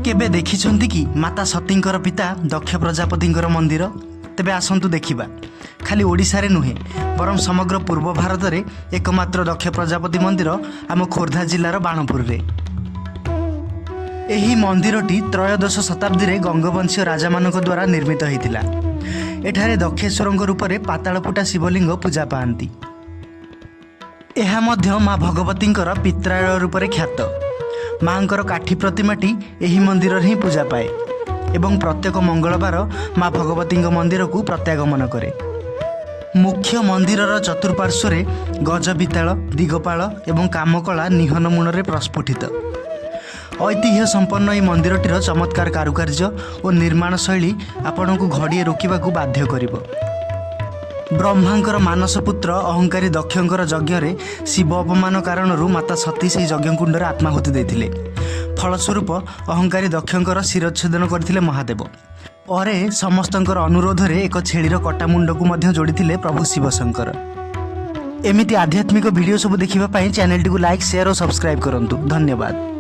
केबे देखिछन्ति कि माता सतींकर पिता दक्ष प्रजापतिंकर मंदिर? तेबे आसंतु देखिबा। खाली ओडिशा रे नुहे बरम समग्र पूर्व भारत रे एकमात्र दक्ष प्रजापति मंदिर आम खोर्धा जिलार बाणपुर रे। एही मंदिरटी त्रयोदश शताब्दी रे गंगवंशीय राजा मानक द्वारा निर्मित होइतिला। एठारे दक्षेश्वरଙ୍କ रूपरे पातालपुटा शिवलिंग पूजा पाआंती। एहा मध्य माँ भगवतींकर पित्रालय रूपरे ख्यात। माँकर काठी प्रतिमाटी एही मंदिर ही पूजा पाए एवं प्रत्येक मंगलवार माँ भगवती मंदिर को प्रत्यागमन करे। मुख्य मंदिरर चतुर्पार्श्व गज बिताल दिगपाल एवं कामकला निहन मुणरे प्रस्फुटित। ऐतिह्य संपन्न यह मंदिरटीर चमत्कार कारुकार्य और निर्माण शैली आपण को घड़िए रोकवा बाध्य करिबो। ब्रह्मांकर मानस पुत्र अहंकारी दक्षंकर यज्ञ शिव अपमान कारण माता सती से यज्ञकुंड आत्माहुति देथिले। फलस्वरूप अहंकारी दक्षंकर शिरच्छेदन करथिले महादेव। परे समस्तंकर अनुरोध रे एक छेलीर कटा मुंड को जोड़िथिले प्रभु शिव शंकर। एमिति आध्यात्मिक वीडियो सब देखिबा पई चैनल टी को लाइक शेयर और सब्सक्राइब करंतु। धन्यवाद।